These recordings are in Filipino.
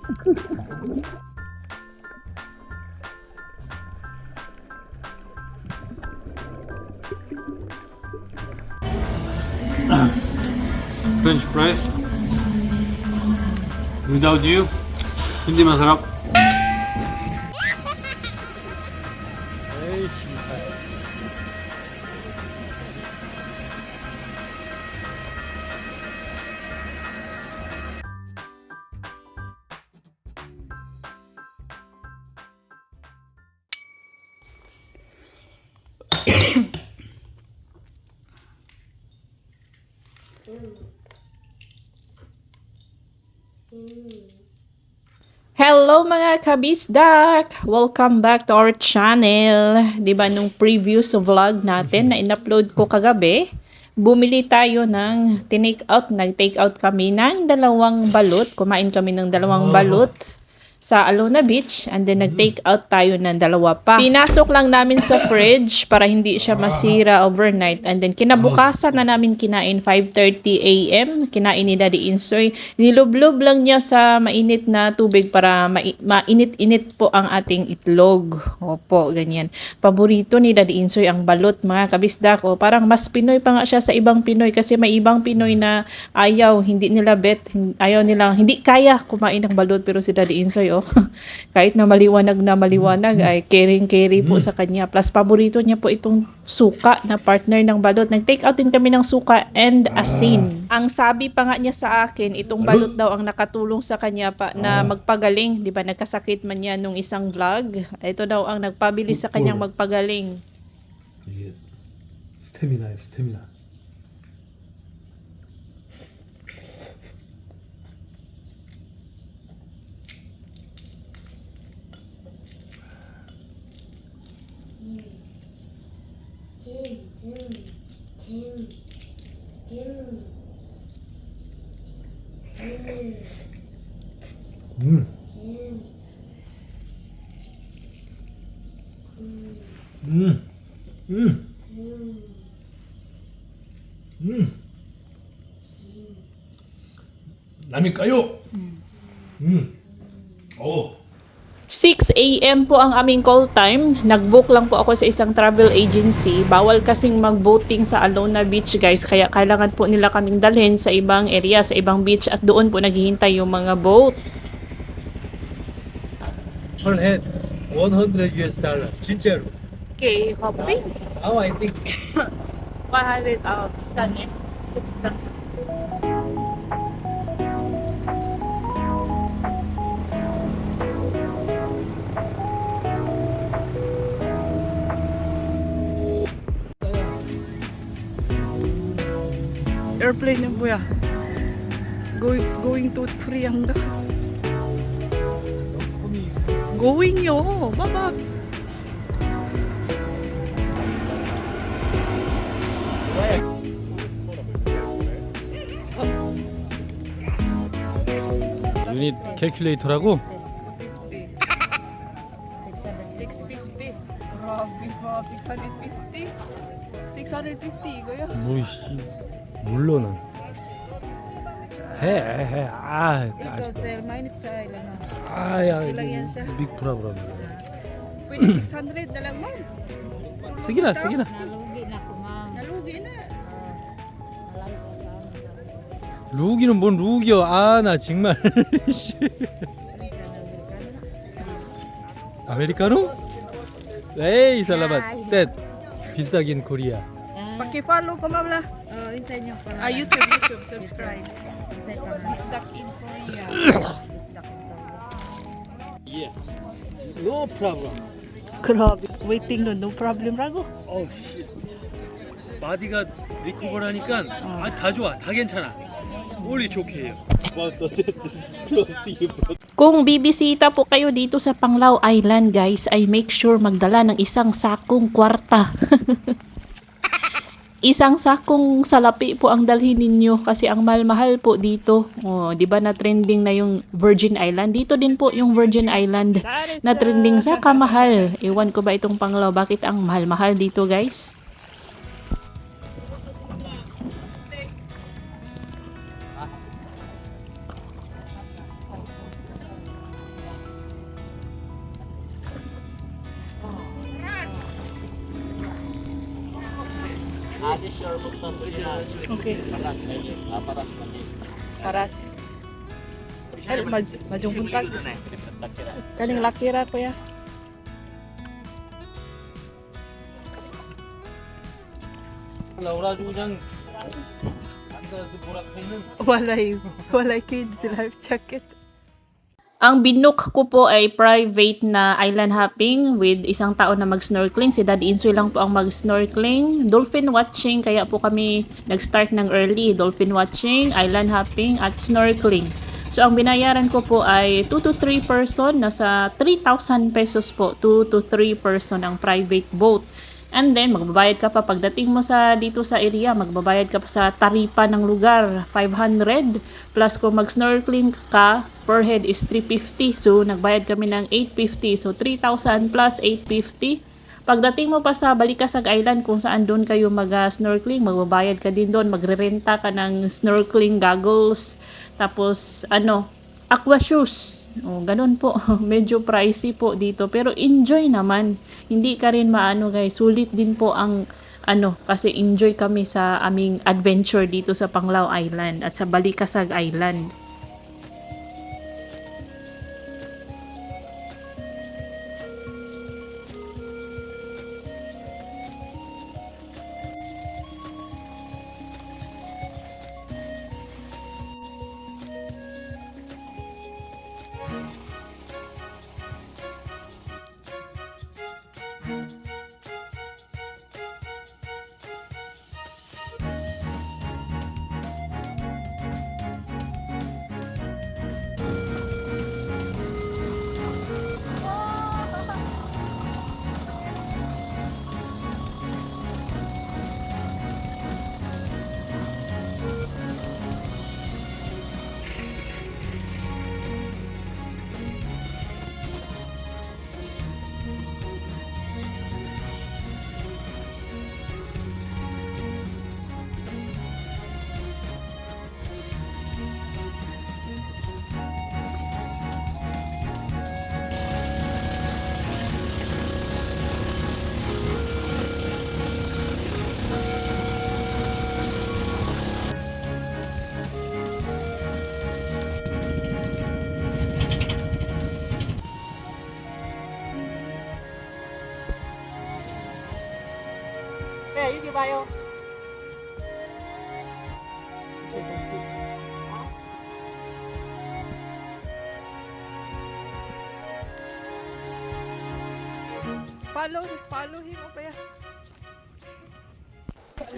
French fries without you hindi masarap. Hello mga kabisdak! Welcome back to our channel. Diba nung previous vlog natin na in-upload ko kagabi, bumili tayo ng tinake out. Nag-take out kami ng 2 balut. Kumain kami ng 2 balut sa Alona Beach, and then nag-take out tayo ng 2 pa. Pinasok lang namin sa fridge para hindi siya masira overnight, and then kinabukasan na namin kinain. 5:30 AM kinain ni Daddy Insoy. Nilublob lang niya sa mainit na tubig para mainit-init po ang ating itlog. Opo, ganyan. Paborito ni Daddy Insoy ang balot, mga kabisdak. O, parang mas Pinoy pa nga siya sa ibang Pinoy, kasi may ibang Pinoy na hindi nila hindi kaya kumain ng balot, pero si Daddy Insoy, kahit na maliwanag ay caring-carry po sa kanya. Plus, paborito niya po itong suka na partner ng balot. Nag-take out din kami ng suka and asin. Ang sabi pa nga niya sa akin, itong balot daw ang nakatulong sa kanya pa na magpagaling. Di ba, nagkasakit man niya nung isang vlog. Ito daw ang nagpabili sa kanyang magpagaling. 이게 스태미나예요, 스태미나. 라면 까요. 6 AM po ang aming call time. Nag-book lang po ako sa isang travel agency. Bawal kasing mag-boating sa Alona Beach, guys. Kaya kailangan po nila kaming dalhin sa ibang area, sa ibang beach. At doon po naghihintay yung mga boat. Per head, $100 진짜로. Okay, hopping. How I think 100 bisan eh. Bisan. Airplane yung buya. Going to Koreanga. Going yo, baba. 유닛 캘큘레이터라고? 650. Grabe ba? 650? 650 이거요? 뭐이씨 몰라 난. 해. Ikaw, sir, mainit sa ilan na. 아야 Ilang yan siya? 빅 브라브라. Pwede 600 na lang, ma'am. 쓰기나. Nalugi na ko, ma'am. Nalugi na. 룩이는 뭔 룩이야. 나 정말. 아메리카노? 에이 살라맛. 때 비싸긴 코리아. Paki-follow ko, ma'am la. Inside nyo pa. YouTube, subscribe. Inside pa na. Stuck in Korea. Yeah. No problem. Grabe. Waiting no problem rago. Oh shit. 마디가 리커버라니까 다 좋아. 다 괜찮아. Only okay. Kung bibisita po kayo dito sa Panglao Island, guys, ay make sure magdala ng isang sakong kwarta. Isang sakong salapi po ang dalhin ninyo kasi ang mahal-mahal po dito. Oh, 'di ba na trending na yung Virgin Island? Dito din po yung Virgin Island na trending sa kamahal. Ewan ko ba itong Panglao, bakit ang mahal-mahal dito, guys? What is your Buktan original? Okay. Paras lagi. Paras lagi. Paras. Ay, majong buntag. Takira. Kaning lakira ko ya. Laura Jujang. Anda burak kainin. Walay kids life jacket. Ang binook ko po ay private na island hopping with isang tao na mag-snorkeling. Si Daddy Insoy lang po ang mag-snorkeling. Dolphin watching, kaya po kami nag-start ng early. Dolphin watching, island hopping, at snorkeling. So, ang binayaran ko po ay 2 to 3 person. Nasa 3,000 pesos po. 2 to 3 person ang private boat. And then, magbabayad ka pa pagdating mo sa dito sa area, magbabayad ka pa sa taripa ng lugar, 500. Plus kung mag-snorkeling ka, per head is 350. So, nagbayad kami ng 850. So, 3,000 plus 850. Pagdating mo pa sa Balikasag Island, kung saan doon kayo mag-snorkeling, magbabayad ka din doon, magrerenta ka ng snorkeling goggles. Tapos, aqua shoes. O, ganun po. Medyo pricey po dito. Pero enjoy naman. Hindi ka rin maano guys. Sulit din po ang kasi enjoy kami sa aming adventure dito sa Panglao Island at sa Balikasag Island. Kaya yun di ba yun? Follow him pa yan.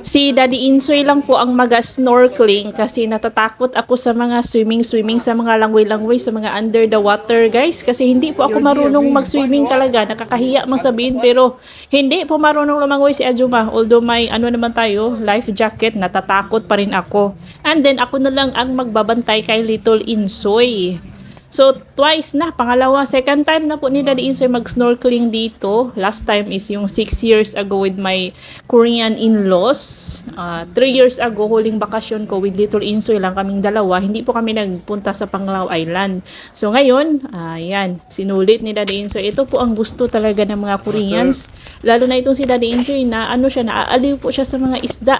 Si Daddy Insoy lang po ang mag-snorkeling kasi natatakot ako sa mga swimming sa mga langoy-langoy, sa mga under the water guys, kasi hindi po ako marunong mag-swimming talaga. Nakakahiya mang sabihin pero hindi po marunong lumangoy si Ajuma. Although may naman tayo, life jacket, natatakot pa rin ako. And then ako na lang ang magbabantay kay Little Insoy. So, twice na. Pangalawa, second time na po ni Daddy Insoy mag-snorkeling dito. Last time is yung 6 years ago with my Korean in-laws. 3 years ago, huling bakasyon ko with Little Insoy lang kaming dalawa. Hindi po kami nagpunta sa Panglao Island. So, ngayon, ayan, sinulit ni Daddy Insoy. Ito po ang gusto talaga ng mga Koreans. Lalo na itong si Daddy Insoy na naaaliw po siya sa mga isda.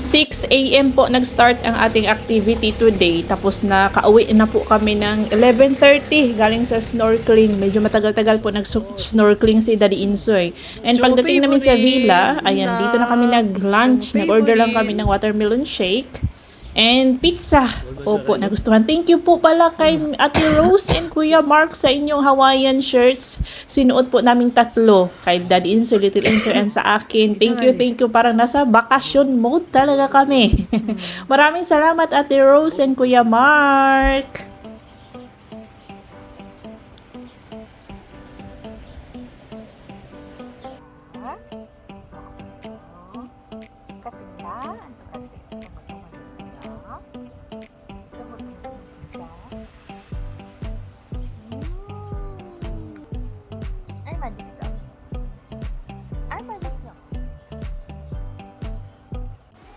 6 a.m. po nag-start ang ating activity today. Tapos nakauwi na po kami ng 11:30 galing sa snorkeling. Medyo matagal-tagal po nag-snorkeling si Daddy Insoy. And pagdating namin sa villa, ayan, dito na kami nag-lunch. Nag-order lang kami ng watermelon shake and pizza. Opo, nagustuhan. Thank you po pala kay Ate Rose and Kuya Mark sa inyong Hawaiian shirts. Sinuot po naming tatlo. Kay Daddy Insoy, Little Insoy, and sa akin. Thank you, thank you. Parang nasa bakasyon mode talaga kami. Maraming salamat Ate Rose and Kuya Mark.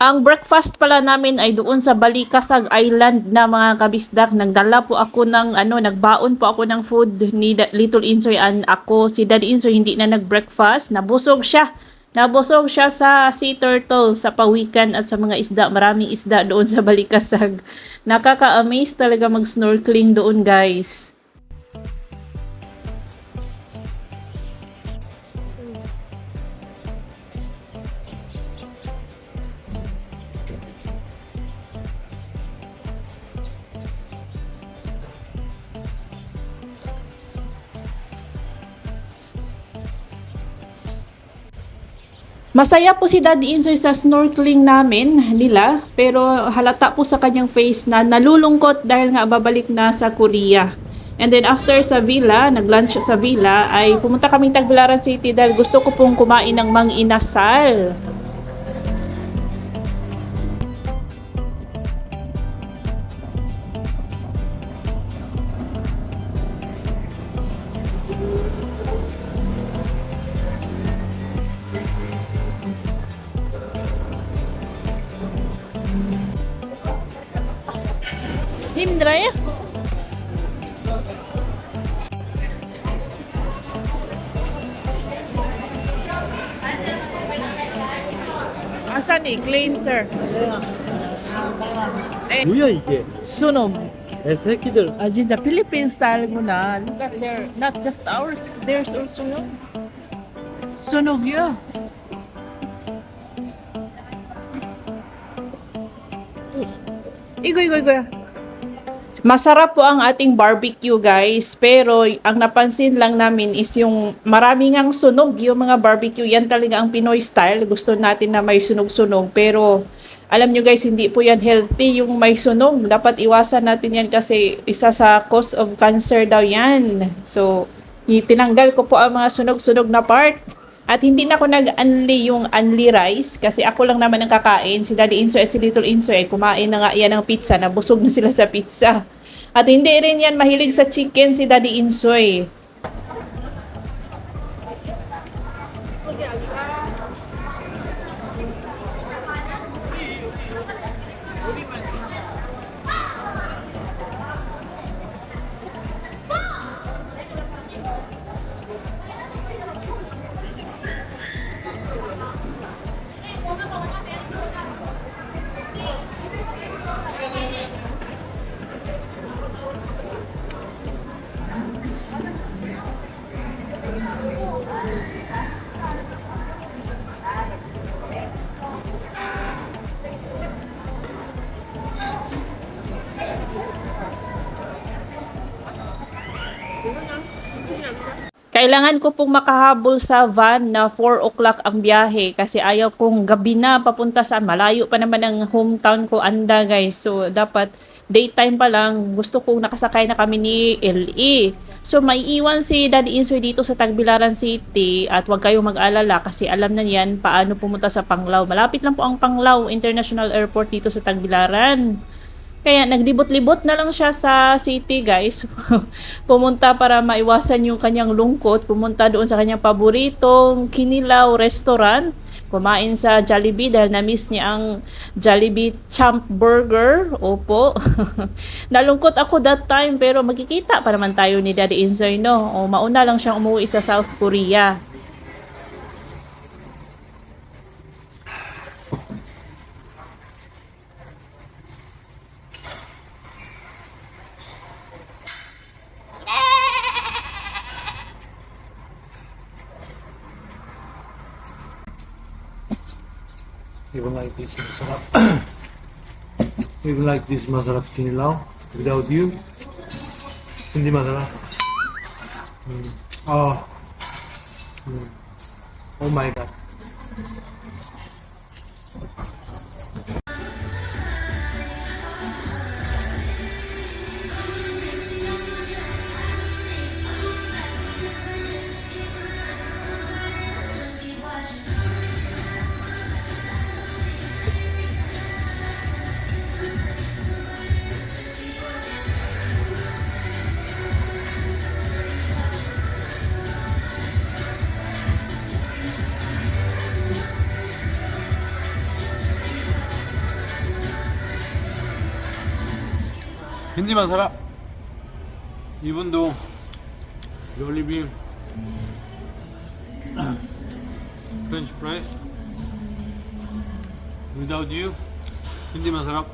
Ang breakfast pala namin ay doon sa Balikasag Island na mga kabisdak. Nagdala po ako ng nagbaon po ako ng food ni Little Insoy and ako. Si Daddy Insoy hindi na nag-breakfast. Nabusog siya. Nabusog siya sa sea turtle, sa pawikan at sa mga isda. Maraming isda doon sa Balikasag. Nakaka-amaze talaga mag-snorkeling doon, guys. Masaya po si Daddy Insoy sa snorkeling nila, pero halata po sa kanyang face na nalulungkot dahil nga babalik na sa Korea. And then after sa villa, nag-lunch sa villa, ay pumunta kaming Tagbilaran City dahil gusto ko pong kumain ng mang-inasal. Nimdra ya? Asan ni? Claim, sir. 뭐야 이게? Sunog. 새끼들. 진짜 Philippine style mo na. Look at there. Not just ours. There's also sunog. Sunog yun. Igoy. Masarap po ang ating barbecue, guys. Pero ang napansin lang namin is yung maraming ang sunog yung mga barbecue. Yan talaga ang Pinoy style. Gusto natin na may sunog-sunog. Pero alam nyo guys, hindi po yan healthy yung may sunog. Dapat iwasan natin yan kasi isa sa cause of cancer daw yan. So, tinanggal ko po ang mga sunog-sunog na part. At hindi na ako nag-unli yung unli rice kasi ako lang naman ang kakain. Si Daddy Insoy at si Little Insoy kumain na nga yan ng pizza. Nabusog na sila sa pizza. At hindi rin yan mahilig sa chicken si Daddy Insoy. Kailangan ko pong makahabol sa van na 4 o'clock ang biyahe kasi ayaw kong gabi na papunta sa malayo pa naman ang hometown ko Anda guys. So dapat daytime pa lang gusto kong nakasakay na kami ni LE. So may iwan si Daddy Insoy dito sa Tagbilaran City at huwag kayong mag-alala kasi alam na niyan paano pumunta sa Panglao. Malapit lang po ang Panglao International Airport dito sa Tagbilaran. Kaya naglibot-libot na lang siya sa city guys. Pumunta para maiwasan yung kanyang lungkot. Pumunta doon sa kanyang paboritong Kinilaw restaurant. Kumain sa Jollibee dahil na-miss niya ang Jollibee Champ Burger. Opo. Nalungkot ako that time pero magkikita pa naman tayo ni Daddy Insoy no. O, mauna lang siyang umuwi sa South Korea. Even like this masarap. Even like this masarap kinilaw. Without you, hindi masarap. Oh. Oh my God. hindi masarap. Even though Jollibee French fries without you hindi masarap.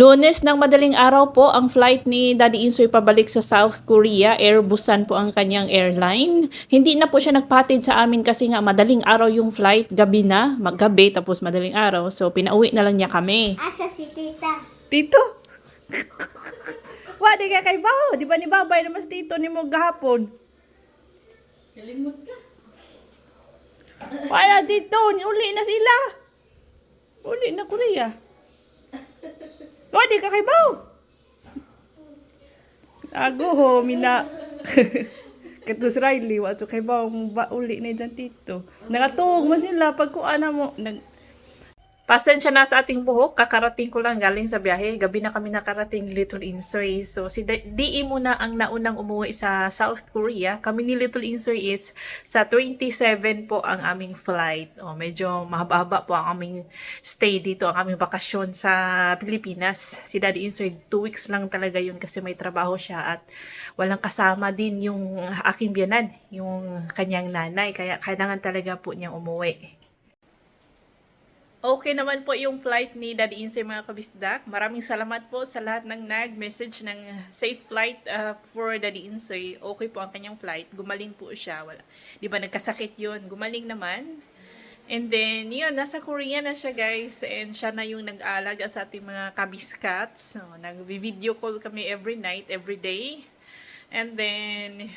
Lunes ng madaling araw po ang flight ni Daddy Insoy pabalik sa South Korea. Airbusan po ang kanyang airline. Hindi na po siya nagpatid sa amin kasi nga madaling araw yung flight. Gabi na, gabi tapos madaling araw. So pinauwi na lang niya kami. Asa si tita? Tito? Wadi ka kay Baho. Di ba ni Babay naman si Tito ni mo gahapon? Kalimot ka. Wala Tito. Uli na sila. Uli na Korea. Wadi ka kay Baho. Ago ho, mina. Katus Riley, wato kay ba uli na dyan tito. Nakatuog mo sila pag kuana mo. Pasensya na sa ating buhok, kakarating ko lang galing sa biyahe. Gabi na kami nakarating Little Insoy. So si DE muna ang naunang umuwi sa South Korea. Kami ni Little Insoy is sa 27 po ang aming flight. Medyo mahaba-haba po ang aming stay dito, ang aming bakasyon sa Pilipinas. Si Daddy Insoy 2 weeks lang talaga yun kasi may trabaho siya at walang kasama din yung aking biyanan, yung kanyang nanay. Kaya kailangan talaga po niyang umuwi. Okay naman po yung flight ni Daddy Insoy mga kabisdak. Maraming salamat po sa lahat ng nag-message ng safe flight for Daddy Insoy. Okay po ang kanyang flight. Gumaling po siya. Wala. Di ba nagkasakit yun? Gumaling naman. And then, yun, nasa Korea na siya guys. And siya na yung nag-aalaga sa ating mga kabiscats. So, nag-video call kami every night, every day. And then,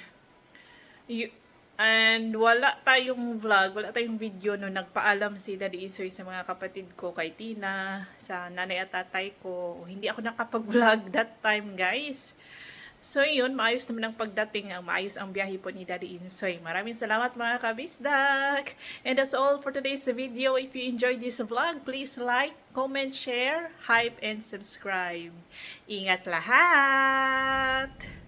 wala tayong vlog, wala tayong video no nagpaalam si Daddy Insoy sa mga kapatid ko, kay Tina, sa nanay at tatay ko. Hindi ako nakapag-vlog that time, guys. So, yun, maayos naman ang pagdating, maayos ang biyahe po ni Daddy Insoy. Maraming salamat mga kabisdak! And that's all for today's video. If you enjoyed this vlog, please like, comment, share, hype, and subscribe. Ingat lahat!